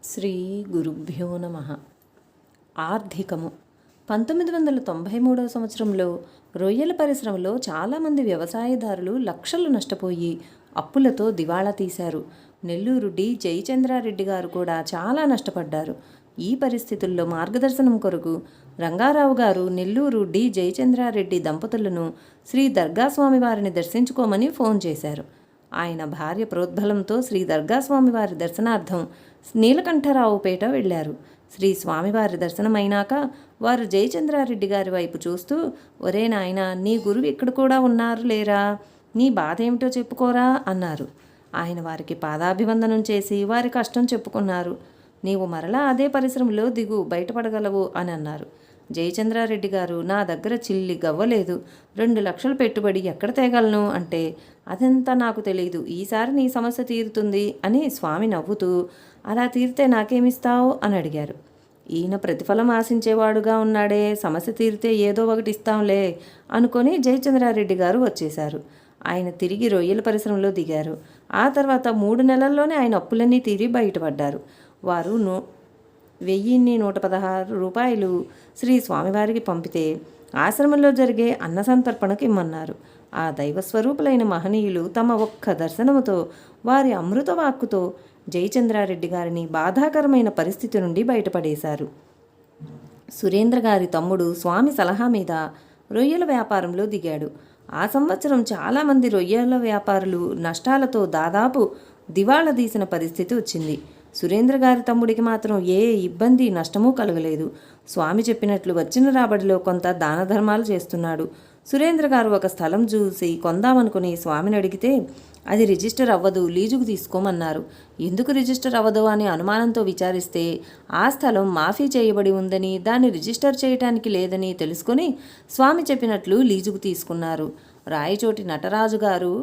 శ్రీ గురుభ్యో నమ. ఆర్థికము 1993 సంవత్సరంలో రొయ్యల పరిశ్రమలో చాలామంది వ్యవసాయదారులు లక్షలు నష్టపోయి అప్పులతో దివాళా తీశారు. నెల్లూరు డి జయచంద్రారెడ్డి గారు కూడా చాలా నష్టపడ్డారు. ఈ పరిస్థితుల్లో మార్గదర్శనం కొరకు రంగారావు గారు నెల్లూరు డి జయచంద్రారెడ్డి దంపతులను శ్రీ దర్గాస్వామి వారిని దర్శించుకోమని ఫోన్ చేశారు. ఆయన భార్య ప్రోద్బలంతో శ్రీ దర్గాస్వామివారి దర్శనార్థం నీలకంఠరావుపేట వెళ్లారు. శ్రీ స్వామివారి దర్శనమైనాక వారు జయచంద్రారెడ్డి గారి వైపు చూస్తూ, ఒరే నాయన, నీ గురువు ఇక్కడ కూడా ఉన్నారు లేరా, నీ బాధ ఏమిటో చెప్పుకోరా అన్నారు. ఆయన వారికి పాదాభివందనం చేసి వారి కష్టం చెప్పుకున్నారు. నీవు మరలా అదే పరిశ్రమలో దిగు, బయటపడగలవు అని అన్నారు. జయచంద్రారెడ్డి గారు, నా దగ్గర చిల్లి గవ్వలేదు, 2 లక్షలు పెట్టుబడి ఎక్కడ తేగలను అంటే, అదంతా నాకు తెలియదు, ఈసారి నీ సమస్య తీరుతుంది అని స్వామి నవ్వుతూ, అలా తీరితే నాకేమిస్తావు అని అడిగారు. ఈయన ప్రతిఫలం ఆశించేవాడుగా ఉన్నాడే, సమస్య తీరితే ఏదో ఒకటి ఇస్తాంలే అనుకొని జయచంద్రారెడ్డి గారు వచ్చేశారు. ఆయన తిరిగి రొయ్యల పరిశ్రమలో దిగారు. ఆ తర్వాత 3 నెలల్లోనే ఆయన అప్పులన్నీ తీరి బయటపడ్డారు. వారు 1116 రూపాయలు శ్రీ స్వామివారికి పంపితే ఆశ్రమంలో జరిగే అన్న సంతర్పణకు ఇమ్మన్నారు. ఆ దైవస్వరూపులైన మహనీయులు తమ ఒక్క దర్శనముతో, వారి అమృత వాక్కుతో జయచంద్రారెడ్డి గారిని బాధాకరమైన పరిస్థితి నుండి బయటపడేశారు. సురేంద్ర గారి తమ్ముడు స్వామి సలహా మీద రొయ్యల వ్యాపారంలో దిగాడు. ఆ సంవత్సరం చాలామంది రొయ్యల వ్యాపారులు నష్టాలతో దాదాపు దివాళా తీసిన పరిస్థితి వచ్చింది. సురేంద్ర గారి తమ్ముడికి మాత్రం ఏ ఇబ్బంది నష్టమూ కలగలేదు. స్వామి చెప్పినట్లు వచ్చిన రాబడిలో కొంత దాన ధర్మాలు చేస్తున్నాడు. సురేంద్ర గారు ఒక స్థలం చూసి కొందామనుకుని స్వామిని అడిగితే, అది రిజిస్టర్ అవ్వదు, లీజుకు తీసుకోమన్నారు. ఎందుకు రిజిస్టర్ అవ్వదు అని అనుమానంతో విచారిస్తే, ఆ స్థలం మాఫీ చేయబడి ఉందని, దాన్ని రిజిస్టర్ చేయటానికి లేదని తెలుసుకొని స్వామి చెప్పినట్లు లీజుకు తీసుకున్నారు. రాయచోటి నటరాజు గారు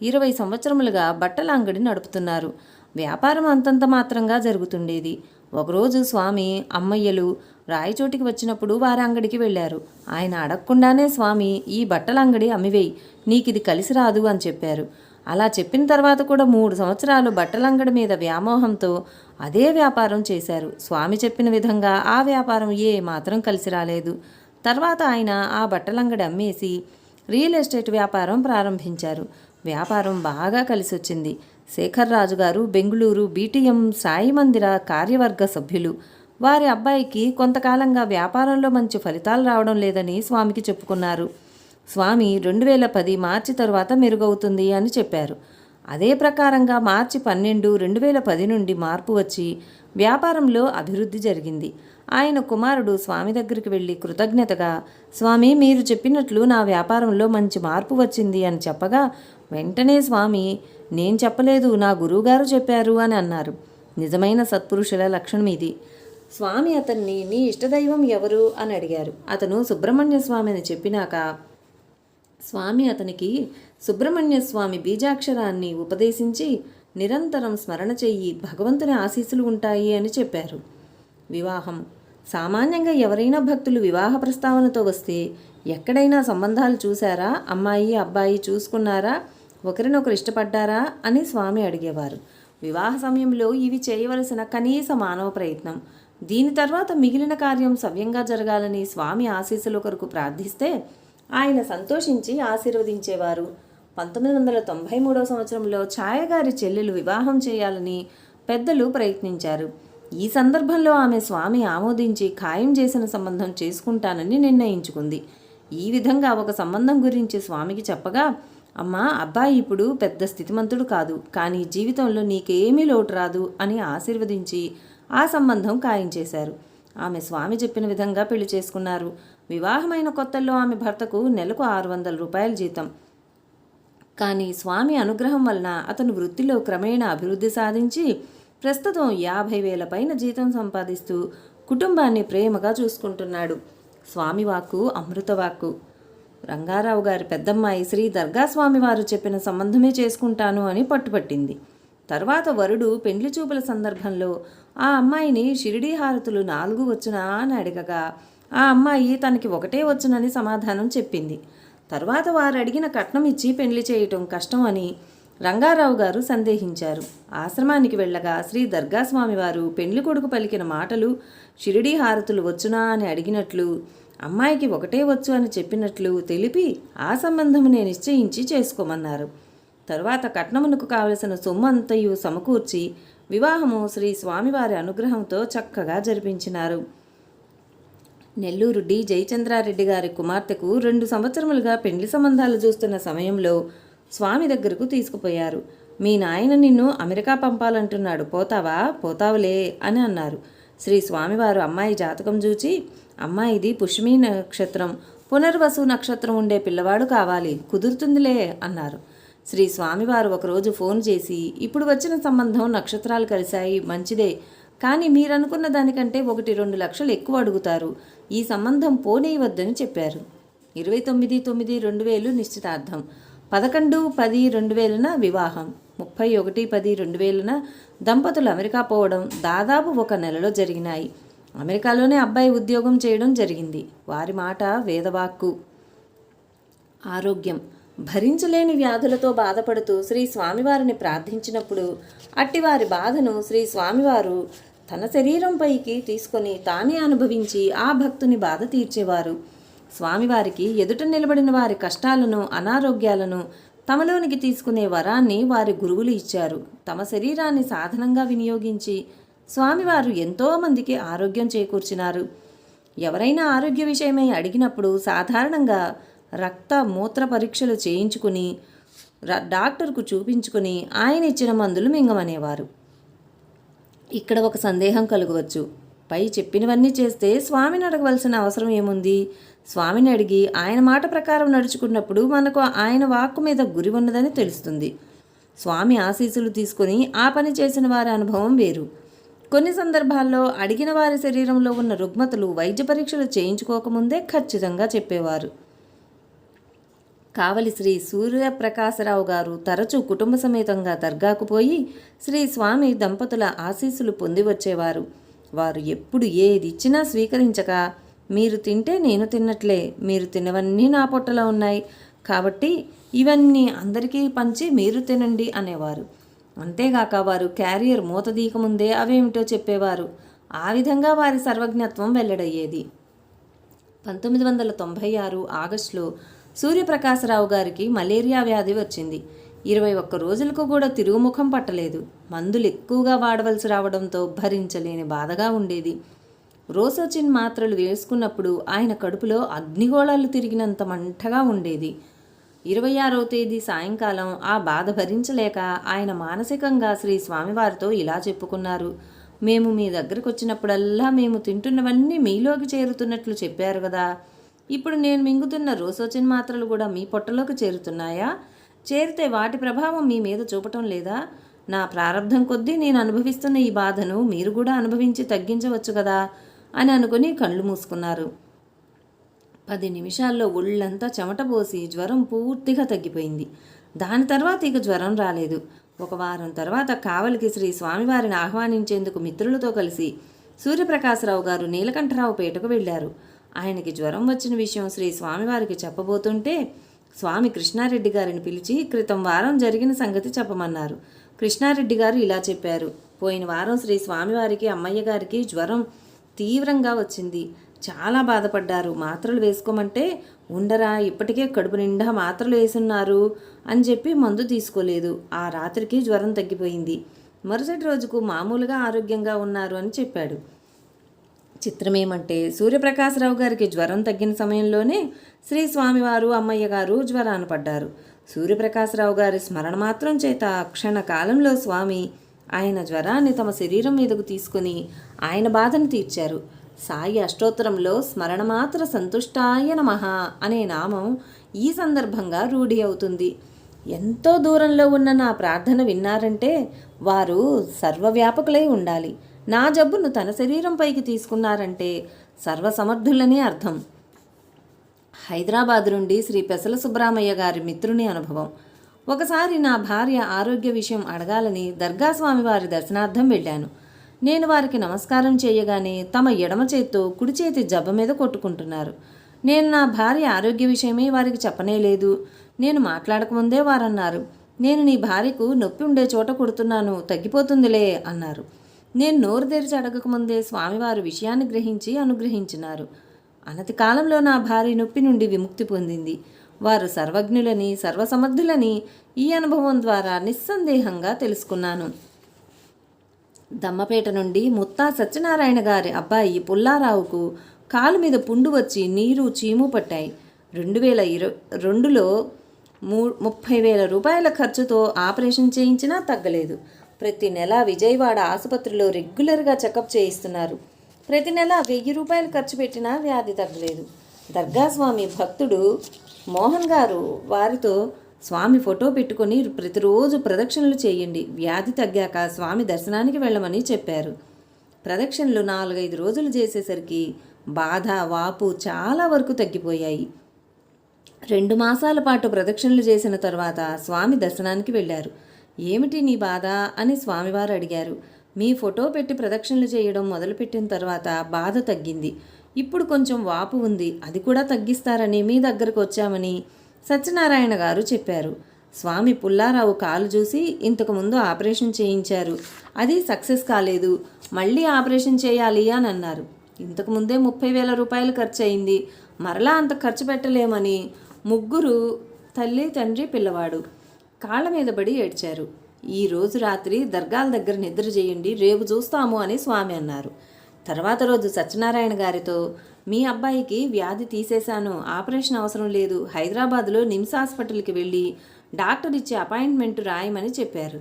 20 సంవత్సరములుగా బట్టల అంగడి నడుపుతున్నారు. వ్యాపారం అంతంత మాత్రంగా జరుగుతుండేది. ఒకరోజు స్వామి అమ్మయ్యలు రాయచోటికి వచ్చినప్పుడు వారి అంగడికి వెళ్ళారు. ఆయన అడగకుండానే స్వామి, ఈ బట్టల అంగడి అమ్మివేయి, నీకిది కలిసి రాదు అని చెప్పారు. అలా చెప్పిన తర్వాత కూడా 3 సంవత్సరాలు బట్టల అంగడి మీద వ్యామోహంతో అదే వ్యాపారం చేశారు. స్వామి చెప్పిన విధంగా ఆ వ్యాపారం ఏ మాత్రం కలిసి రాలేదు. తర్వాత ఆయన ఆ బట్టల అంగడి అమ్మేసి రియల్ ఎస్టేట్ వ్యాపారం ప్రారంభించారు. వ్యాపారం బాగా కలిసి వచ్చింది. శేఖర్ రాజు గారు బెంగుళూరు BTM సాయి మందిర కార్యవర్గ సభ్యులు. వారి అబ్బాయికి కొంతకాలంగా వ్యాపారంలో మంచి ఫలితాలు రావడం లేదని స్వామికి చెప్పుకున్నారు. స్వామి 2010 మార్చి తరువాత మెరుగవుతుంది అని చెప్పారు. అదే ప్రకారంగా మార్చి 12, 2010 నుండి మార్పు వచ్చి వ్యాపారంలో అభివృద్ధి జరిగింది. ఆయన కుమారుడు స్వామి దగ్గరికి వెళ్ళి కృతజ్ఞతగా, స్వామి, మీరు చెప్పినట్లు నా వ్యాపారంలో మంచి మార్పు వచ్చింది అని చెప్పగా, వెంటనే స్వామి, నేను చెప్పలేదు, నా గురువుగారు చెప్పారు అని అన్నారు. నిజమైన సత్పురుషుల లక్షణం ఇది. స్వామి అతన్ని, నీ ఇష్టదైవం ఎవరు అని అడిగారు. అతను సుబ్రహ్మణ్య స్వామి అని చెప్పినాక స్వామి అతనికి సుబ్రహ్మణ్య స్వామి బీజాక్షరాన్ని ఉపదేశించి, నిరంతరం స్మరణ చెయ్యి, భగవంతుని ఆశీస్సులు ఉంటాయి అని చెప్పారు. వివాహం. సామాన్యంగా ఎవరైనా భక్తులు వివాహ ప్రస్తావనతో వస్తే ఎక్కడైనా సంబంధాలు చూశారా, అమ్మాయి అబ్బాయి చూసుకున్నారా, ఒకరినొకరు ఇష్టపడ్డారా అని స్వామి అడిగేవారు. వివాహ సమయంలో ఇవి చేయవలసిన కనీస మానవ ప్రయత్నం. దీని తర్వాత మిగిలిన కార్యం సవ్యంగా జరగాలని స్వామి ఆశీస్సుల కొరకు ప్రార్థిస్తే ఆయన సంతోషించి ఆశీర్వదించేవారు. 1993 సంవత్సరంలో ఛాయగారి చెల్లెలు వివాహం చేయాలని పెద్దలు ప్రయత్నించారు. ఈ సందర్భంలో ఆమె స్వామి ఆమోదించి ఖాయం చేసిన సంబంధం చేసుకుంటానని నిర్ణయించుకుంది. ఈ విధంగా ఒక సంబంధం గురించి స్వామికి చెప్పగా, అమ్మా, అబ్బాయి ఇప్పుడు పెద్ద స్థితిమంతుడు కాదు, కానీ జీవితంలో నీకేమీ లోటు రాదు అని ఆశీర్వదించి ఆ సంబంధం ఖాయం చేశారు. ఆమె స్వామి చెప్పిన విధంగా పెళ్లి చేసుకున్నారు. వివాహమైన కొత్తల్లో ఆమె భర్తకు నెలకు 600 రూపాయల జీతం. కానీ స్వామి అనుగ్రహం వలన అతను వృత్తిలో క్రమేణా అభివృద్ధి సాధించి ప్రస్తుతం 50,000 పైన జీతం సంపాదిస్తూ కుటుంబాన్ని ప్రేమగా చూసుకుంటున్నాడు. స్వామివాక్కు అమృతవాక్కు. రంగారావు గారి పెద్దమ్మాయి శ్రీ దర్గాస్వామి వారు చెప్పిన సంబంధమే చేసుకుంటాను అని పట్టుపట్టింది. తర్వాత వరుడు పెండ్లి చూపుల సందర్భంలో ఆ అమ్మాయిని షిరిడీ హారతులు 4 వచ్చునా అని అడగగా, ఆ అమ్మాయి తనకి 1 వచ్చునని సమాధానం చెప్పింది. తర్వాత వారు అడిగిన కట్నం ఇచ్చి పెండ్లి చేయటం కష్టం అని రంగారావు గారు సందేహించారు. ఆశ్రమానికి వెళ్ళగా శ్రీ దర్గాస్వామివారు పెండ్లి కొడుకు పలికిన మాటలు షిరిడీ హారతులు వచ్చునా అని అడిగినట్లు, అమ్మాయికి ఒకటే వచ్చు అని చెప్పినట్లు తెలిపి ఆ సంబంధమునే నిశ్చయించి చేసుకోమన్నారు. తరువాత కట్నమునకు కావలసిన సొమ్ము అంతయు సమకూర్చి వివాహము శ్రీ స్వామివారి అనుగ్రహంతో చక్కగా జరిపించినారు. నెల్లూరు డి జయచంద్రారెడ్డి గారి కుమార్తెకు 2 సంవత్సరములుగా పెండ్లి సంబంధాలు చూస్తున్న సమయంలో స్వామి దగ్గరకు తీసుకుపోయారు. మీ నాయన నిన్ను అమెరికా పంపాలంటున్నాడు, పోతావా? పోతావులే అని అన్నారు. శ్రీ స్వామివారు అమ్మాయి జాతకం చూచి, అమ్మాయిది పుష్యమీ నక్షత్రం, పునర్వసు నక్షత్రం ఉండే పిల్లవాడు కావాలి, కుదురుతుందిలే అన్నారు. శ్రీ స్వామివారు ఒకరోజు ఫోన్ చేసి, ఇప్పుడు వచ్చిన సంబంధం నక్షత్రాలు కలిశాయి, మంచిదే, కానీ మీరనుకున్న దానికంటే 1-2 లక్షలు ఎక్కువ అడుగుతారు, ఈ సంబంధం పోనీయవద్దని చెప్పారు. 29/9/2000 నిశ్చితార్థం, 11/10/2000 వివాహం, 31/10/2000 దంపతులు అమెరికా పోవడం దాదాపు 1 నెలలో జరిగినాయి. అమెరికాలోనే అబ్బాయి ఉద్యోగం చేయడం జరిగింది. వారి మాట వేదవాక్కు. ఆరోగ్యం. భరించలేని వ్యాధులతో బాధపడుతూ శ్రీ స్వామివారిని ప్రార్థించినప్పుడు అట్టివారి బాధను శ్రీ స్వామివారు తన శరీరంపైకి తీసుకొని తానే అనుభవించి ఆ భక్తుని బాధ తీర్చేవారు. స్వామివారికి ఎదుట నిలబడిన వారి కష్టాలను, అనారోగ్యాలను తమలోనికి తీసుకునే వరాన్ని వారి గురువులు ఇచ్చారు. తమ శరీరాన్ని సాధనంగా వినియోగించి స్వామివారు ఎంతోమందికి ఆరోగ్యం చేకూర్చినారు. ఎవరైనా ఆరోగ్య విషయమై అడిగినప్పుడు సాధారణంగా రక్త మూత్ర పరీక్షలు చేయించుకుని డాక్టర్కు చూపించుకుని ఆయన ఇచ్చిన మందులు మింగమనేవారు. ఇక్కడ ఒక సందేహం కలగవచ్చు. పై చెప్పినవన్నీ చేస్తే స్వామిని అడగవలసిన అవసరం ఏముంది? స్వామిని అడిగి ఆయన మాట ప్రకారం నడుచుకున్నప్పుడు మనకు ఆయన వాక్కు మీద గురి ఉన్నదని తెలుస్తుంది. స్వామి ఆశీస్సులు తీసుకుని ఆ పని చేసిన వారి అనుభవం వేరు. కొన్ని సందర్భాల్లో అడిగిన వారి శరీరంలో ఉన్న రుగ్మతలు వైద్య పరీక్షలు చేయించుకోకముందే ఖచ్చితంగా చెప్పేవారు. కావలి శ్రీ సూర్యప్రకాశరావు గారు తరచూ కుటుంబ సమేతంగా దర్గాకు పోయి శ్రీ స్వామి దంపతుల ఆశీస్సులు పొంది వచ్చేవారు. వారు ఎప్పుడు ఏది ఇచ్చినా స్వీకరించక, మీరు తింటే నేను తిన్నట్లే, మీరు తినవన్నీ నా పొట్టలో ఉన్నాయి, కాబట్టి ఇవన్నీ అందరికీ పంచి మీరు తినండి అనేవారు. అంతేగాక వారు క్యారియర్ మూతదీకముందే అవేమిటో చెప్పేవారు. ఆ విధంగా వారి సర్వజ్ఞత్వం వెల్లడయ్యేది. 1996 ఆగస్టులో సూర్యప్రకాశరావు గారికి మలేరియా వ్యాధి వచ్చింది. 21 రోజులకు కూడా తిరుగుముఖం పట్టలేదు. మందులు ఎక్కువగా వాడవలసి రావడంతో భరించలేని బాధగా ఉండేది. రోసోచిన్ మాత్రలు వేసుకున్నప్పుడు ఆయన కడుపులో అగ్నిగోళాలు తిరిగినంత మంటగా ఉండేది. 26వ తేదీ సాయంకాలం ఆ బాధ భరించలేక ఆయన మానసికంగా శ్రీ స్వామివారితో ఇలా చెప్పుకున్నారు. మేము మీ దగ్గరకు వచ్చినప్పుడల్లా మేము తింటున్నవన్నీ మీలోకి చేరుతున్నట్లు చెప్పారు కదా, ఇప్పుడు నేను మింగుతున్న రోసోచిన్ మాత్రలు కూడా మీ పొట్టలోకి చేరుతున్నాయా? చేరితే వాటి ప్రభావం మీ మీద చూపటం లేదా? నా ప్రారంధం కొద్దీ నేను అనుభవిస్తున్న ఈ బాధను మీరు కూడా అనుభవించి తగ్గించవచ్చు కదా అని అనుకుని కళ్ళు మూసుకున్నారు. 10 నిమిషాల్లో ఒళ్ళంతా చెమట పోసి జ్వరం పూర్తిగా తగ్గిపోయింది. దాని తర్వాత ఇక జ్వరం రాలేదు. 1 వారం తర్వాత కావలికి శ్రీ స్వామివారిని ఆహ్వానించేందుకు మిత్రులతో కలిసి సూర్యప్రకాశరావు గారు నీలకంఠరావు పేటకు వెళ్ళారు. ఆయనకి జ్వరం వచ్చిన విషయం శ్రీ స్వామివారికి చెప్పబోతుంటే స్వామి కృష్ణారెడ్డి గారిని పిలిచి క్రితం వారం జరిగిన సంగతి చెప్పమన్నారు. కృష్ణారెడ్డి గారు ఇలా చెప్పారు. పోయిన వారం శ్రీ స్వామివారికి అమ్మయ్య గారికి జ్వరం తీవ్రంగా వచ్చింది. చాలా బాధపడ్డారు. మాత్రలు వేసుకోమంటే ఉండరా, ఇప్పటికే కడుపు నిండా మాత్రలు వేసున్నారు అని చెప్పి మందు తీసుకోలేదు. ఆ రాత్రికి జ్వరం తగ్గిపోయింది. మరుసటి రోజుకు మామూలుగా ఆరోగ్యంగా ఉన్నారు అని చెప్పాడు. చిత్రమేమంటే సూర్యప్రకాశరావు గారికి జ్వరం తగ్గిన సమయంలోనే శ్రీ స్వామివారు అమ్మయ్య గారు జ్వరాన పడ్డారు. సూర్యప్రకాశరావు గారి స్మరణ మాత్రం చేత క్షణకాలంలో స్వామి ఆయన జ్వరాన్ని తమ శరీరం మీదకు తీసుకుని ఆయన బాధను తీర్చారు. సాయి అష్టోత్తరంలో స్మరణమాత్ర సంతుష్టాయ నమః అనే నామం ఈ సందర్భంగా రూఢి అవుతుంది. ఎంతో దూరంలో ఉన్న నా ప్రార్థన విన్నారంటే వారు సర్వవ్యాపకులై ఉండాలి. నా జబ్బును తన శరీరంపైకి తీసుకున్నారంటే సర్వసమర్థులని అర్థం. హైదరాబాద్ నుండి శ్రీ పెసల సుబ్రహ్మయ్య గారి మిత్రుని అనుభవం. ఒకసారి నా భార్య ఆరోగ్య విషయం అడగాలని దర్గా స్వామివారి దర్శనార్థం వెళ్ళాను. నేను వారికి నమస్కారం చేయగానే తమ ఎడమ చేత్తో కుడి చేతి జబ్బ మీద కొట్టుకుంటున్నారు. నేను నా భార్య ఆరోగ్య విషయమే వారికి చెప్పనేలేదు. నేను మాట్లాడకముందే వారన్నారు, నేను నీ భార్యకు నొప్పి ఉండే చోట కొడుతున్నాను, తగ్గిపోతుందిలే అన్నారు. నేను నోరు తెరిచి అడగకముందే స్వామివారు విషయాన్ని గ్రహించి అనుగ్రహించినారు. అనతి కాలంలో నా భార్య నొప్పి నుండి విముక్తి పొందింది. వారు సర్వజ్ఞులని, సర్వసమర్థులని ఈ అనుభవం ద్వారా నిస్సందేహంగా తెలుసుకున్నాను. దమ్మపేట నుండి ముత్తా సత్యనారాయణ గారి అబ్బాయి పుల్లారావుకు కాలు మీద పుండు వచ్చి నీరు చీము పట్టాయి. 2022లో 30,000 రూపాయల ఖర్చుతో ఆపరేషన్ చేయించినా తగ్గలేదు. ప్రతి నెల విజయవాడ ఆసుపత్రిలో రెగ్యులర్గా చెకప్ చేయిస్తున్నారు. ప్రతి నెల 1000 రూపాయలు ఖర్చు పెట్టినా వ్యాధి తగ్గలేదు. దర్గాస్వామి భక్తుడు మోహన్ గారు వారితో స్వామి ఫోటో పెట్టుకొని ప్రతిరోజు ప్రదక్షిణలు చేయండి, వ్యాధి తగ్గాక స్వామి దర్శనానికి వెళ్ళమని చెప్పారు. ప్రదక్షిణలు 4-5 రోజులు చేసేసరికి బాధ, వాపు చాలా వరకు తగ్గిపోయాయి. 2 మాసాల పాటు ప్రదక్షిణలు చేసిన తర్వాత స్వామి దర్శనానికి వెళ్ళారు. ఏమిటి నీ బాధ అని స్వామివారు అడిగారు. మీ ఫోటో పెట్టి ప్రదక్షిణలు చేయడం మొదలుపెట్టిన తర్వాత బాధ తగ్గింది. ఇప్పుడు కొంచెం వాపు ఉంది, అది కూడా తగ్గిస్తారని మీ దగ్గరకు వచ్చామని సత్యనారాయణ గారు చెప్పారు. స్వామి పుల్లారావు కాలు చూసి ఇంతకుముందు ఆపరేషన్ చేయించారు, అది సక్సెస్ కాలేదు, మళ్ళీ ఆపరేషన్ చేయాలి అని అన్నారు. ఇంతకుముందే 30,000 రూపాయలు ఖర్చు అయింది, మరలా అంత ఖర్చు పెట్టలేమని ముగ్గురు, తల్లి, తండ్రి, పిల్లవాడు కాళ్ళ మీద పడి ఏడ్చారు. ఈ రోజు రాత్రి దర్గాల దగ్గర నిద్ర చేయండి, రేపు చూస్తాము అని స్వామి అన్నారు. తర్వాత రోజు సత్యనారాయణ గారితో మీ అబ్బాయికి వ్యాధి తీసేశాను, ఆపరేషన్ అవసరం లేదు, హైదరాబాద్లో నిమ్స్ హాస్పిటల్కి వెళ్ళి డాక్టర్ ఇచ్చే అపాయింట్మెంట్ రాయమని చెప్పారు.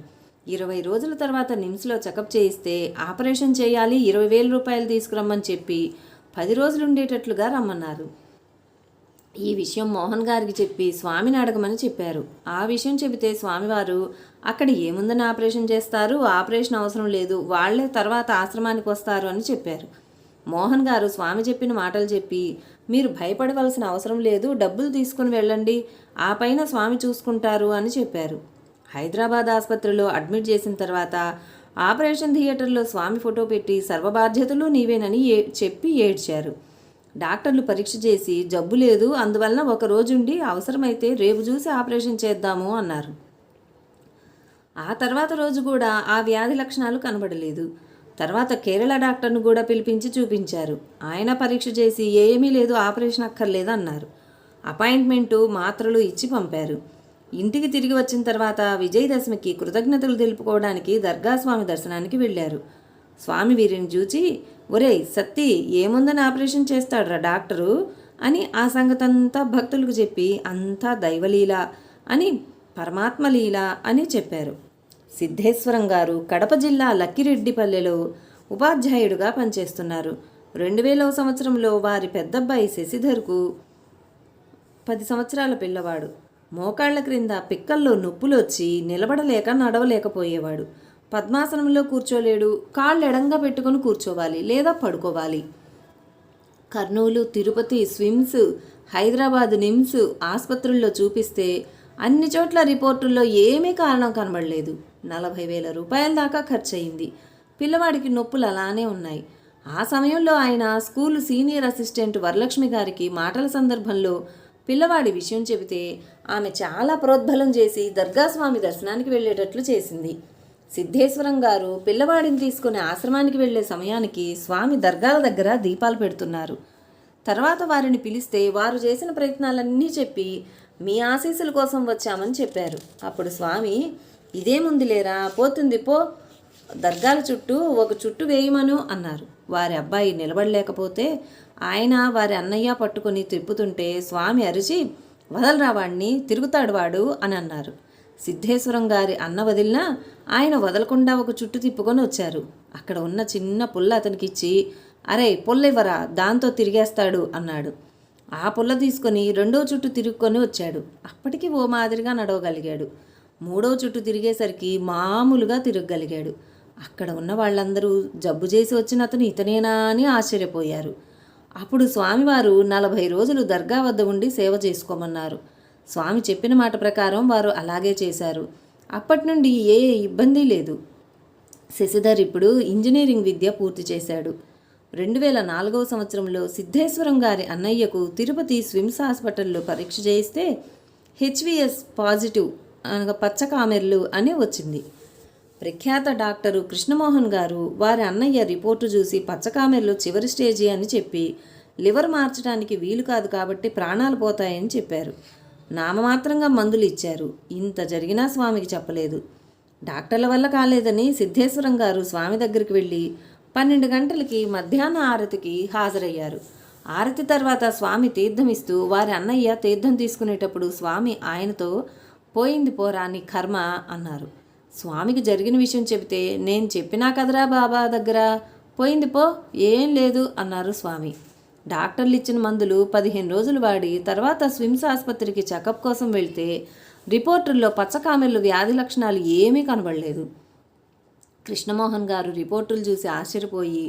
20 రోజుల తర్వాత నిమ్స్లో చెకప్ చేయిస్తే ఆపరేషన్ చేయాలి, 20,000 రూపాయలు తీసుకురమ్మని చెప్పి 10 రోజులు ఉండేటట్లుగా రమ్మన్నారు. ఈ విషయం మోహన్ గారికి చెప్పి స్వామిని అడగమని చెప్పారు. ఆ విషయం చెబితే స్వామివారు అక్కడ ఏముందని ఆపరేషన్ చేస్తారు, ఆపరేషన్ అవసరం లేదు, వాళ్లే తర్వాత ఆశ్రమానికి వస్తారు అని చెప్పారు. మోహన్ గారు స్వామి చెప్పిన మాటలు చెప్పి మీరు భయపడవలసిన అవసరం లేదు, డబ్బులు తీసుకుని వెళ్ళండి, ఆ పైన స్వామి చూసుకుంటారు అని చెప్పారు. హైదరాబాద్ ఆసుపత్రిలో అడ్మిట్ చేసిన తర్వాత ఆపరేషన్ థియేటర్లో స్వామి ఫోటో పెట్టి సర్వబాధ్యతలు నీవేనని చెప్పి ఏడ్చారు. డాక్టర్లు పరీక్ష చేసి జబ్బు లేదు, అందువలన ఒక రోజుండి అవసరమైతే రేపు చూసి ఆపరేషన్ చేద్దాము అన్నారు. ఆ తర్వాత రోజు కూడా ఆ వ్యాధి లక్షణాలు కనబడలేదు. తర్వాత కేరళ డాక్టర్ను కూడా పిలిపించి చూపించారు. ఆయన పరీక్ష చేసి ఏమీ లేదు, ఆపరేషన్ అక్కర్లేదు అన్నారు. అపాయింట్మెంటు, మాత్రలు ఇచ్చి పంపారు. ఇంటికి తిరిగి వచ్చిన తర్వాత విజయదశమికి కృతజ్ఞతలు తెలుపుకోవడానికి దర్గాస్వామి దర్శనానికి వెళ్ళారు. స్వామి వీరిని చూచి ఒరేయ్ సత్తి, ఏముందని ఆపరేషన్ చేస్తాడ్రా డాక్టరు అని ఆ సంగతంతా భక్తులకు చెప్పి అంతా దైవలీల అని, పరమాత్మలీల అని చెప్పారు. సిద్ధేశ్వరం గారు కడప జిల్లా లక్కిరెడ్డిపల్లెలో ఉపాధ్యాయుడుగా పనిచేస్తున్నారు. 2000వ సంవత్సరంలో వారి పెద్దబ్బాయి శశిధర్కు 10 సంవత్సరాల పిల్లవాడు. మోకాళ్ల క్రింద పిక్కల్లో నొప్పులు వచ్చి నిలబడలేక నడవలేకపోయేవాడు. పద్మాసనంలో కూర్చోలేడు, కాళ్ళు ఎడంగా పెట్టుకొని కూర్చోవాలి లేదా పడుకోవాలి. కర్నూలు, తిరుపతి, స్విమ్స్, హైదరాబాద్ నిమ్స్ ఆసుపత్రుల్లో చూపిస్తే అన్ని చోట్ల రిపోర్టుల్లో ఏమీ కారణం కనబడలేదు. 40,000 రూపాయల దాకా ఖర్చయింది. పిల్లవాడికి నొప్పులు అలానే ఉన్నాయి. ఆ సమయంలో ఆయన స్కూలు సీనియర్ అసిస్టెంట్ వరలక్ష్మి గారికి మాటల సందర్భంలో పిల్లవాడి విషయం చెబితే ఆమె చాలా ప్రోద్బలం చేసి దర్గాస్వామి దర్శనానికి వెళ్ళేటట్లు చేసింది. సిద్ధేశ్వరం గారు పిల్లవాడిని తీసుకుని ఆశ్రమానికి వెళ్లే సమయానికి స్వామి దర్గాల దగ్గర దీపాలు పెడుతున్నారు. తర్వాత వారిని పిలిస్తే వారు చేసిన ప్రయత్నాలన్నీ చెప్పి మీ ఆశీస్సుల కోసం వచ్చామని చెప్పారు. అప్పుడు స్వామి ఇదేముంది లేరా, పోతుంది పో, దర్గాల చుట్టూ ఒక చుట్టు వేయమను అన్నారు. వారి అబ్బాయి నిలబడలేకపోతే ఆయన వారి అన్నయ్య పట్టుకొని తిప్పుతుంటే స్వామి అరిచి వదలరా వాడిని, తిరుగుతాడు వాడు అని అన్నారు. సిద్ధేశ్వరం గారి అన్న వదిలినా ఆయన వదలకుండా ఒక చుట్టు తిప్పుకొని వచ్చారు. అక్కడ ఉన్న చిన్న పుల్ల అతనికిచ్చి అరే పుల్లివ్వరా, దాంతో తిరిగేస్తాడు అన్నాడు. ఆ పుల్ల తీసుకొని 2వ చుట్టు తిరుగుకొని వచ్చాడు. అప్పటికి ఓ మాదిరిగా నడవగలిగాడు. 3వ చుట్టు తిరిగేసరికి మామూలుగా తిరగగలిగాడు. అక్కడ ఉన్న వాళ్ళందరూ జబ్బు చేసి వచ్చిన అతను ఇతనేనా అని ఆశ్చర్యపోయారు. అప్పుడు స్వామివారు 40 రోజులు దర్గా వద్ద ఉండి సేవ చేసుకోమన్నారు. స్వామి చెప్పిన మాట ప్రకారం వారు అలాగే చేశారు. అప్పటి నుండి ఏ ఇబ్బంది లేదు. శశిధర్ ఇప్పుడు ఇంజనీరింగ్ విద్య పూర్తి చేశాడు. 2004వ సంవత్సరంలో సిద్ధేశ్వరం గారి అన్నయ్యకు తిరుపతి స్విమ్స్ హాస్పిటల్లో పరీక్ష చేయిస్తే హెచ్విఎస్ పాజిటివ్ అనగా పచ్చకామెర్లు అని వచ్చింది. ప్రఖ్యాత డాక్టరు కృష్ణమోహన్ గారు వారి అన్నయ్య రిపోర్టు చూసి పచ్చకామెర్లు చివరి స్టేజీ అని చెప్పి లివర్ మార్చడానికి వీలు కాదు కాబట్టి ప్రాణాలు పోతాయని చెప్పారు. నామమాత్రంగా మందులు ఇచ్చారు. ఇంత జరిగినా స్వామికి చెప్పలేదు. డాక్టర్ల వల్ల కాలేదని సిద్ధేశ్వరం గారు స్వామి దగ్గరికి వెళ్ళి 12 గంటలకి మధ్యాహ్న ఆరతికి హాజరయ్యారు. ఆరతి తర్వాత స్వామి తీర్థం ఇస్తూ వారి అన్నయ్య తీర్థం తీసుకునేటప్పుడు స్వామి ఆయనతో పోయింది పోరా నీ కర్మ అన్నారు. స్వామికి జరిగిన విషయం చెబితే నేను చెప్పినా కదరా బాబా దగ్గర, పోయింది పో ఏం లేదు అన్నారు స్వామి. డాక్టర్లు ఇచ్చిన మందులు 15 రోజులు వాడి తర్వాత స్విమ్స్ ఆసుపత్రికి చెకప్ కోసం వెళ్తే రిపోర్టుల్లో పచ్చకామెర్లు వ్యాధి లక్షణాలు ఏమీ కనబడలేదు. కృష్ణమోహన్ గారు రిపోర్టులు చూసి ఆశ్చర్యపోయి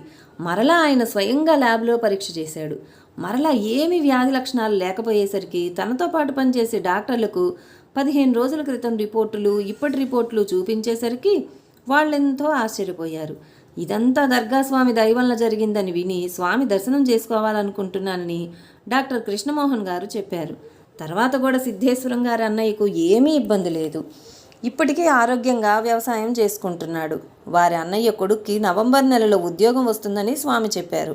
మరలా ఆయన స్వయంగా ల్యాబ్లో పరీక్ష చేశాడు. మరలా ఏమీ వ్యాధి లక్షణాలు లేకపోయేసరికి తనతో పాటు పనిచేసే డాక్టర్లకు 15 రోజుల క్రితం రిపోర్టులు ఇప్పటి రిపోర్టులు చూపించేసరికి వాళ్ళెంతో ఆశ్చర్యపోయారు. ఇదంతా దర్గా స్వామి దయవలన జరిగిందని విని స్వామి దర్శనం చేసుకోవాలనుకుంటున్నానని డాక్టర్ కృష్ణమోహన్ గారు చెప్పారు. తర్వాత కూడా సిద్ధేశ్వరం గారి అన్నయ్యకు ఏమీ ఇబ్బంది లేదు. ఇప్పటికే ఆరోగ్యంగా వ్యవసాయం చేసుకుంటున్నాడు. వారి అన్నయ్య కొడుక్కి నవంబర్ నెలలో ఉద్యోగం వస్తుందని స్వామి చెప్పారు.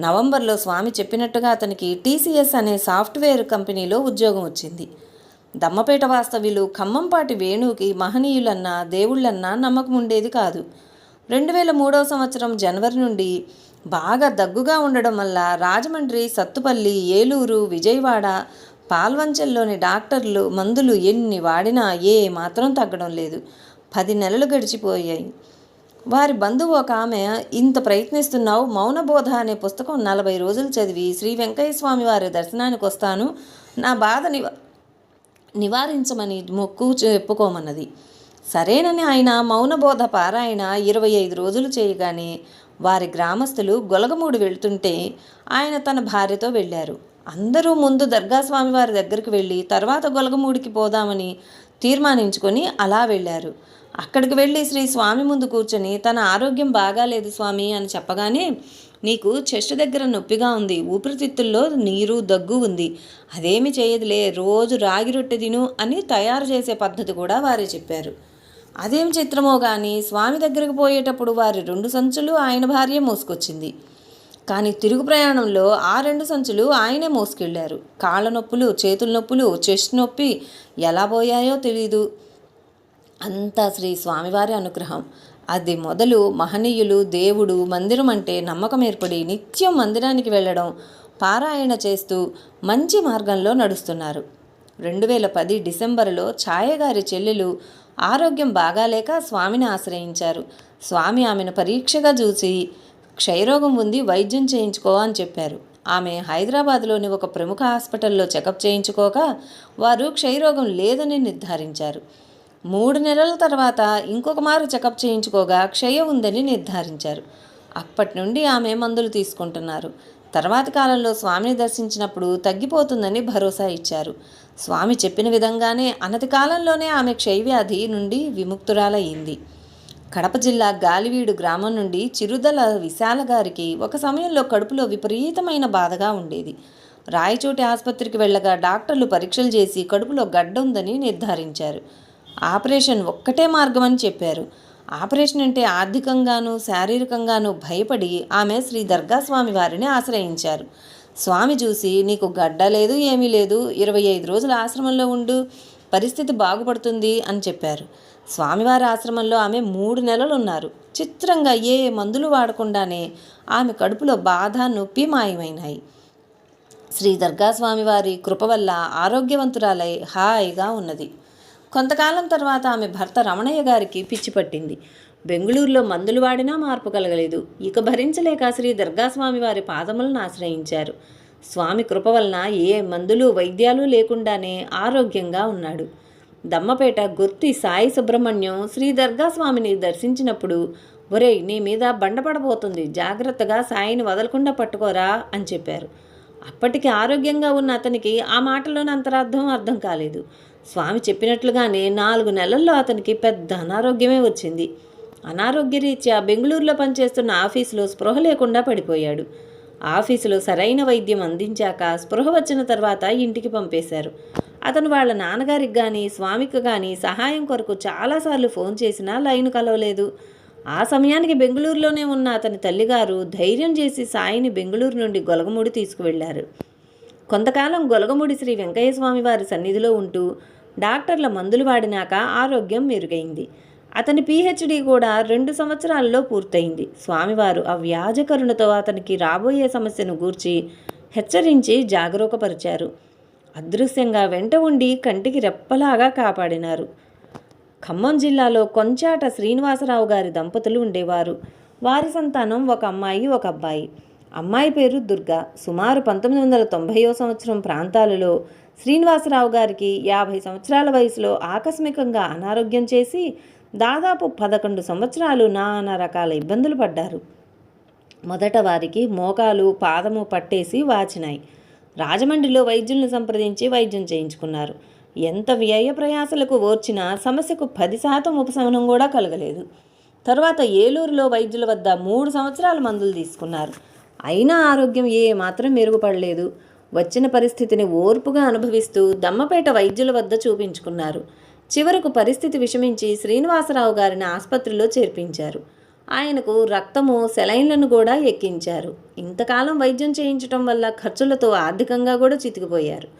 నవంబర్లో స్వామి చెప్పినట్టుగా అతనికి TCS అనే సాఫ్ట్వేర్ కంపెనీలో ఉద్యోగం వచ్చింది. దమ్మపేట వాస్తవ్యులు ఖమ్మంపాటి వేణుకి మహనీయులన్నా దేవుళ్ళన్నా నమ్మకం ఉండేది కాదు. 2003 సంవత్సరం జనవరి నుండి బాగా దగ్గుగా ఉండడం వల్ల రాజమండ్రి, సత్తుపల్లి, ఏలూరు, విజయవాడ, పాల్వంచల్లోని డాక్టర్లు మందులు ఎన్ని వాడినా ఏ మాత్రం తగ్గడం లేదు. 10 నెలలు గడిచిపోయాయి. వారి బంధువు ఒక ఆమె, ఇంత ప్రయత్నిస్తున్నావు, మౌనబోధ అనే పుస్తకం 40 రోజులు చదివి శ్రీ వెంకయ్య స్వామి వారి దర్శనానికి వస్తాను, నా బాధ నివారించమని మొక్కు చెప్పుకోమన్నది. సరేనని ఆయన మౌనబోధ పారాయణ 25 రోజులు చేయగానే వారి గ్రామస్తులు గొలగమూడి వెళ్తుంటే ఆయన తన భార్యతో వెళ్ళారు. అందరూ ముందు దర్గా స్వామివారి దగ్గరికి వెళ్ళి తర్వాత గొలగమూడికి పోదామని తీర్మానించుకొని అలా వెళ్ళారు. అక్కడికి వెళ్ళి శ్రీ స్వామి ముందు కూర్చొని తన ఆరోగ్యం బాగాలేదు స్వామి అని చెప్పగానే, నీకు చెస్ట్ దగ్గర నొప్పిగా ఉంది, ఊపిరితిత్తుల్లో నీరు దగ్గు ఉంది, అదేమి చేయదులే, రోజు రాగి రొట్టె తిను అని తయారు చేసే పద్ధతి కూడా వారే చెప్పారు. అదేం చిత్రమో కానీ స్వామి దగ్గరకు పోయేటప్పుడు వారి 2 సంచులు ఆయన భార్య మోసుకొచ్చింది. కానీ తిరుగు ప్రయాణంలో ఆ 2 సంచులు ఆయనే మోసుకెళ్లారు. కాళ్ళ నొప్పులు, చేతుల నొప్పులు, చెస్ట్ నొప్పి ఎలా పోయాయో తెలీదు. అంతా శ్రీ స్వామివారి అనుగ్రహం. అది మొదలు మహనీయులు, దేవుడు, మందిరం అంటే నమ్మకం ఏర్పడి నిత్యం మందిరానికి వెళ్ళడం, పారాయణ చేస్తూ మంచి మార్గంలో నడుస్తున్నారు. 2010 డిసెంబరులో ఛాయగారి చెల్లెలు ఆరోగ్యం బాగాలేక స్వామిని ఆశ్రయించారు. స్వామి ఆమెను పరీక్షగా చూసి క్షయరోగం ఉంది, వైద్యం చేయించుకో అని చెప్పారు. ఆమె హైదరాబాద్లోని ఒక ప్రముఖ హాస్పిటల్లో చెకప్ చేయించుకోగా వారు క్షయరోగం లేదని నిర్ధారించారు. 3 నెలల తర్వాత ఇంకొక మారు చెకప్ చేయించుకోగా క్షయ ఉందని నిర్ధారించారు. అప్పటి నుండి ఆమె మందులు తీసుకుంటున్నారు. తర్వాతి కాలంలో స్వామిని దర్శించినప్పుడు తగ్గిపోతుందని భరోసా ఇచ్చారు. స్వామి చెప్పిన విధంగానే అనతి కాలంలోనే ఆమె క్షయవ్యాధి నుండి విముక్తురాలయ్యింది. కడప జిల్లా గాలివీడు గ్రామం నుండి చిరుదల విశాల గారికి ఒక సమయంలో కడుపులో విపరీతమైన బాధగా ఉండేది. రాయచోటి ఆసుపత్రికి వెళ్ళగా డాక్టర్లు పరీక్షలు చేసి కడుపులో గడ్డ ఉందని నిర్ధారించారు. ఆపరేషన్ ఒక్కటే మార్గమని చెప్పారు. ఆపరేషన్ అంటే ఆర్థికంగానూ శారీరకంగానూ భయపడి ఆమె శ్రీ దర్గా స్వామి వారిని ఆశ్రయించారు. స్వామి చూసి, నీకు గడ్డ లేదు, ఏమీ లేదు, 25 రోజుల ఆశ్రమంలో ఉండు, పరిస్థితి బాగుపడుతుంది అని చెప్పారు. స్వామివారి ఆశ్రమంలో ఆమె 3 నెలలు ఉన్నారు. చిత్రంగా ఏ మందులు వాడకుండానే ఆమె కడుపులో బాధ, నొప్పి మాయమైనాయి. శ్రీ దర్గా స్వామివారి కృప వల్ల ఆరోగ్యవంతురాలై హాయిగా ఉన్నది. కొంతకాలం తర్వాత ఆమె భర్త రమణయ్య గారికి పిచ్చి పట్టింది. బెంగళూరులో మందులు వాడినా మార్పు కలగలేదు. ఇక భరించలేక శ్రీ దర్గా స్వామి వారి పాదములను ఆశ్రయించారు. స్వామి కృప వలన ఏ మందులు, వైద్యాలు లేకుండానే ఆరోగ్యంగా ఉన్నాడు. దమ్మపేట గుర్తి సాయి సుబ్రహ్మణ్యం శ్రీ దర్గా స్వామిని దర్శించినప్పుడు, ఒరేయ్, నీ మీద బండపడబోతుంది, జాగ్రత్తగా సాయిని వదలకుండా పట్టుకోరా అని చెప్పారు. అప్పటికి ఆరోగ్యంగా ఉన్న అతనికి ఆ మాటలోని అంతరార్థం అర్థం కాలేదు. స్వామి చెప్పినట్లుగానే 4 నెలల్లో అతనికి పెద్ద అనారోగ్యమే వచ్చింది. అనారోగ్యరీత్యా బెంగళూరులో పనిచేస్తున్న ఆఫీసులో స్పృహ లేకుండా పడిపోయాడు. ఆఫీసులో సరైన వైద్యం అందించాక స్పృహ వచ్చిన తర్వాత ఇంటికి పంపేశారు. అతను వాళ్ళ నాన్నగారికి కానీ స్వామికి కానీ సహాయం కొరకు చాలాసార్లు ఫోన్ చేసినా లైన్ కలవలేదు. ఆ సమయానికి బెంగళూరులోనే ఉన్న అతని తల్లిగారు ధైర్యం చేసి సాయిని బెంగళూరు నుండి గొలగమూడి తీసుకువెళ్లారు. కొంతకాలం గొలగమూడి శ్రీ వెంకయ్య స్వామి వారి సన్నిధిలో ఉంటూ డాక్టర్ల మందులు వాడినాక ఆరోగ్యం మెరుగైంది. అతని పీహెచ్డీ కూడా 2 సంవత్సరాలలో పూర్తయింది. స్వామివారు ఆ వ్యాజ కరుణతో అతనికి రాబోయే సమస్యను గూర్చి హెచ్చరించి జాగరూకపరిచారు. అదృశ్యంగా వెంట ఉండి కంటికి రెప్పలాగా కాపాడినారు. ఖమ్మం జిల్లాలో కొంచాట శ్రీనివాసరావు గారి దంపతులు ఉండేవారు. వారి సంతానం ఒక అమ్మాయి, ఒక అబ్బాయి. అమ్మాయి పేరు దుర్గా. సుమారు 1990వ సంవత్సరం ప్రాంతాలలో శ్రీనివాసరావు గారికి 50 సంవత్సరాల వయసులో ఆకస్మికంగా అనారోగ్యం చేసి దాదాపు 11 సంవత్సరాలు నానా రకాల ఇబ్బందులు పడ్డారు. మొదట వారికి మోకాలు పాదము పట్టేసి వాచినాయి. రాజమండ్రిలో వైద్యులను సంప్రదించి వైద్యం చేయించుకున్నారు. ఎంత వ్యయ ప్రయాసలకు ఓర్చినా సమస్యకు 10% ఉపశమనం కూడా కలగలేదు. తర్వాత ఏలూరులో వైద్యుల వద్ద 3 సంవత్సరాల మందులు తీసుకున్నారు. అయినా ఆరోగ్యం ఏమాత్రం మెరుగుపడలేదు. వచ్చిన పరిస్థితిని ఓర్పుగా అనుభవిస్తూ దమ్మపేట వైద్యుల వద్ద చూపించుకున్నారు. చివరకు పరిస్థితి విషమించి శ్రీనివాసరావు గారిని ఆసుపత్రిలో చేర్పించారు. ఆయనకు రక్తము, సెలైన్లను కూడా ఎక్కించారు. ఇంతకాలం వైద్యం చేయించడం వల్ల ఖర్చులతో ఆర్థికంగా కూడా చితికిపోయారు.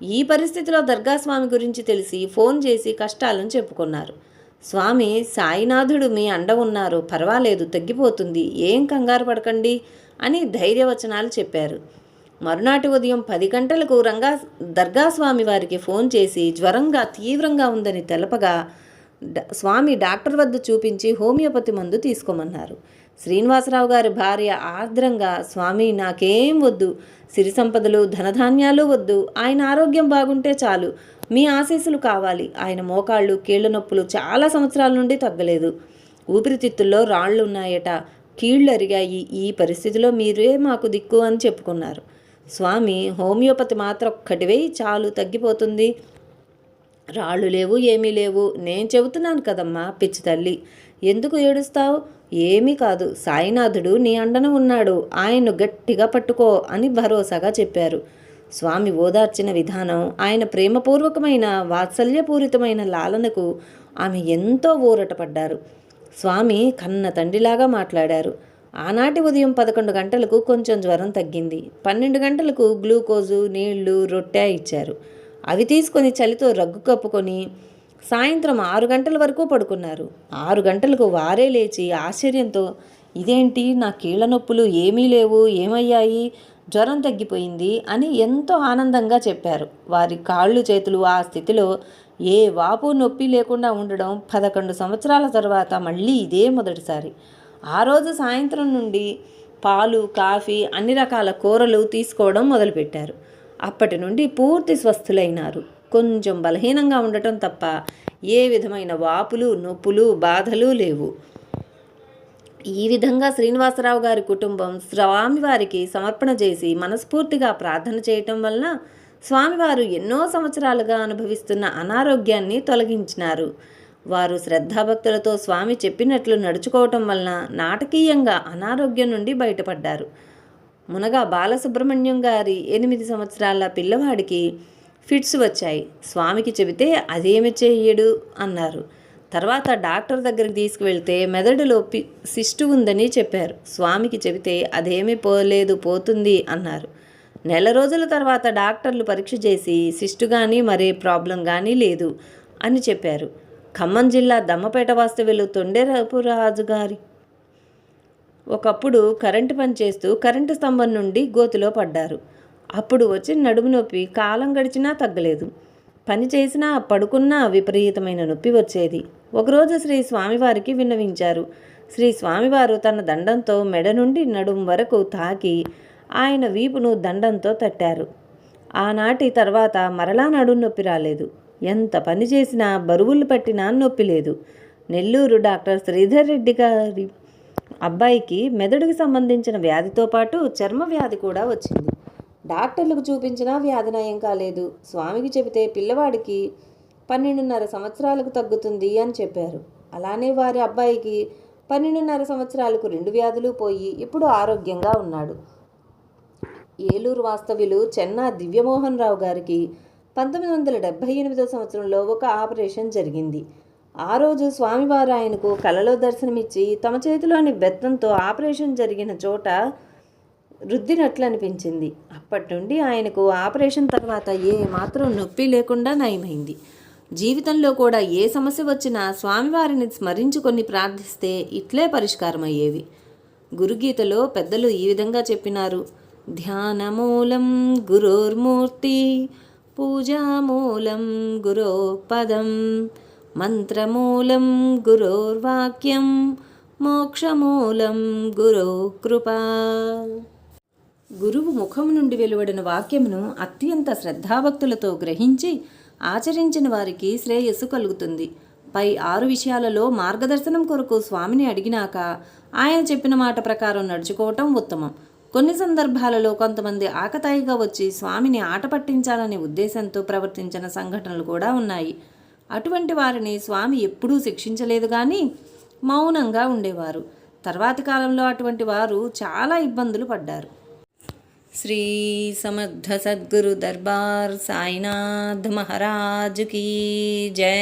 ఈ పరిస్థితిలో దర్గాస్వామి గురించి తెలిసి ఫోన్ చేసి కష్టాలను చెప్పుకున్నారు. స్వామి, సాయినాథుడు మీ అండ ఉన్నారు, పర్వాలేదు, తగ్గిపోతుంది, ఏం కంగారు పడకండి అని ధైర్యవచనాలు చెప్పారు. మరునాటి ఉదయం 10 గంటలకు దర్గాస్వామి వారికి ఫోన్ చేసి జ్వరంగా తీవ్రంగా ఉందని తెలపగా స్వామి డాక్టర్ వద్ద చూపించి హోమియోపతి మందు తీసుకోమన్నారు. శ్రీనివాసరావు గారి భార్య ఆర్ద్రంగా, స్వామి నాకేం వద్దు, సిరి సంపదలు ధనధాన్యాలు వద్దు, ఆయన ఆరోగ్యం బాగుంటే చాలు, మీ ఆశీస్సులు కావాలి. ఆయన మోకాళ్ళు, కీళ్ల నొప్పులు చాలా సంవత్సరాల నుండి తగ్గలేదు, ఊపిరితిత్తుల్లో రాళ్ళు ఉన్నాయట, కీళ్లు అరిగాయి, ఈ పరిస్థితిలో మీరే మాకు దిక్కు అని చెప్పుకున్నారు. స్వామి, హోమియోపతి మాత్రం ఒక్కటివే చాలు, తగ్గిపోతుంది, రాళ్ళు లేవు, ఏమీ లేవు. నేను చెబుతున్నాను కదమ్మా పిచ్చి తల్లి, ఎందుకు ఏడుస్తావు? ఏమీ కాదు, సాయినాథుడు నీ అండన ఉన్నాడు, ఆయన్ను గట్టిగా పట్టుకో అని భరోసాగా చెప్పారు. స్వామి ఓదార్చిన విధానం, ఆయన ప్రేమపూర్వకమైన వాత్సల్యపూరితమైన లాలనకు ఆమె ఎంతో ఊరటపడ్డారు. స్వామి కన్న తండ్రిలాగా మాట్లాడారు. ఆనాటి ఉదయం 11 గంటలకు కొంచెం జ్వరం తగ్గింది. 12 గంటలకు గ్లూకోజు, నీళ్లు, రొట్టె ఇచ్చారు. అవి తీసుకొని చలితో రగ్గు కప్పుకొని సాయంత్రం 6 గంటల వరకు పడుకున్నారు. 6 గంటలకు వారే లేచి ఆశ్చర్యంతో, ఇదేంటి, నా కీళ్ల నొప్పులు ఏమీ లేవు, ఏమయ్యాయి, జ్వరం తగ్గిపోయింది అని ఎంతో ఆనందంగా చెప్పారు. వారి కాళ్ళు చేతులు ఆ స్థితిలో ఏ వాపు నొప్పి లేకుండా ఉండడం 11 సంవత్సరాల తర్వాత మళ్ళీ ఇదే మొదటిసారి. ఆ రోజు సాయంత్రం నుండి పాలు, కాఫీ, అన్ని రకాల కూరలు తీసుకోవడం మొదలుపెట్టారు. అప్పటి నుండి పూర్తి స్వస్థులైనారు. కొంచెం బలహీనంగా ఉండటం తప్ప ఏ విధమైన వాపులు, నొప్పులు, బాధలు లేవు. ఈ విధంగా శ్రీనివాసరావు గారి కుటుంబం స్వామివారికి సమర్పణ చేసి మనస్ఫూర్తిగా ప్రార్థన చేయటం వలన స్వామివారు ఎన్నో సంవత్సరాలుగా అనుభవిస్తున్న అనారోగ్యాన్ని తొలగించినారు. వారు శ్రద్ధాభక్తులతో స్వామి చెప్పినట్లు నడుచుకోవటం వలన నాటకీయంగా అనారోగ్యం నుండి బయటపడ్డారు. మునగా బాలసుబ్రహ్మణ్యం గారి 8 సంవత్సరాల పిల్లవాడికి ఫిట్స్ వచ్చాయి. స్వామికి చెబితే అదేమి చెయ్యడు అన్నారు. తర్వాత డాక్టర్ దగ్గరికి తీసుకువెళ్తే మెదడులో సిస్టు ఉందని చెప్పారు. స్వామికి చెబితే అదేమీ పోలేదు, పోతుంది అన్నారు. నెల రోజుల తర్వాత డాక్టర్లు పరీక్ష చేసి సిస్టు కానీ మరే ప్రాబ్లం కానీ లేదు అని చెప్పారు. ఖమ్మం జిల్లా దమ్మపేట వాస్తవ్యులు తొండేరపురాజు గారి ఒకప్పుడు కరెంటు పని చేస్తూ కరెంటు స్తంభం నుండి గోతిలో పడ్డారు. అప్పుడు వచ్చిన నడుము నొప్పి కాలం గడిచినా తగ్గలేదు. పని చేసినా పడుకున్నా విపరీతమైన నొప్పి వచ్చేది. ఒకరోజు శ్రీ స్వామివారికి విన్నవించారు. శ్రీ స్వామివారు తన దండంతో మెడ నుండి నడుము వరకు తాకి ఆయన వీపును దండంతో తట్టారు. ఆనాటి తర్వాత మరలా నడుము నొప్పి రాలేదు. ఎంత పని చేసినా బరువులు పట్టినా నొప్పి లేదు. నెల్లూరు డాక్టర్ శ్రీధర్ రెడ్డి గారి అబ్బాయికి మెదడుకి సంబంధించిన వ్యాధితో పాటు చర్మ వ్యాధి కూడా వచ్చింది. డాక్టర్లకు చూపించినా వ్యాధి నయం కాలేదు. స్వామికి చెబితే పిల్లవాడికి 12.5 సంవత్సరాలకు తగ్గుతుంది అని చెప్పారు. అలానే వారి అబ్బాయికి 12.5 సంవత్సరాలకు 2 వ్యాధులు పోయి ఇప్పుడు ఆరోగ్యంగా ఉన్నాడు. ఏలూరు వాస్తవ్యులు చెన్నా దివ్యమోహన్ రావు గారికి 1978 సంవత్సరంలో ఒక ఆపరేషన్ జరిగింది. ఆ రోజు స్వామివారు ఆయనకు కలలో దర్శనమిచ్చి తమ చేతిలోని బెత్తంతో ఆపరేషన్ జరిగిన చోట రుద్దినట్లు అనిపించింది. అప్పటి నుండి ఆయనకు ఆపరేషన్ తర్వాత ఏ మాత్రం నొప్పి లేకుండా నయమైంది. జీవితంలో కూడా ఏ సమస్య వచ్చినా స్వామివారిని స్మరించుకొని ప్రార్థిస్తే ఇట్లే పరిష్కారం అయ్యేవి. గురుగీతలో పెద్దలు ఈ విధంగా చెప్పినారు: ధ్యానమూలం గురోర్మూర్తి, పూజామూలం గురో పదం, మంత్రమూలం గురోర్వాక్యం, మోక్షమూలం గురో కృపా. గురువు ముఖం నుండి వెలువడిన వాక్యమును అత్యంత శ్రద్ధాభక్తులతో గ్రహించి ఆచరించిన వారికి శ్రేయస్సు కలుగుతుంది. పై 6 విషయాలలో మార్గదర్శనం కొరకు స్వామిని అడిగినాక ఆయన చెప్పిన మాట ప్రకారం నడుచుకోవటం ఉత్తమం. కొన్ని సందర్భాలలో కొంతమంది ఆకతాయిగా వచ్చి స్వామిని ఆట పట్టించాలనే ఉద్దేశంతో ప్రవర్తించిన సంఘటనలు కూడా ఉన్నాయి. అటువంటి వారిని స్వామి ఎప్పుడూ శిక్షించలేదు, కానీ మౌనంగా ఉండేవారు. తర్వాతి కాలంలో అటువంటి వారు చాలా ఇబ్బందులు పడ్డారు. శ్రీ సమర్థ సద్గురు దర్బార్ సాయినాథ్ మహారాజ్ కీ జై.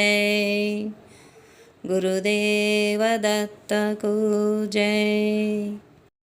గురుదేవ దత్తకు జై.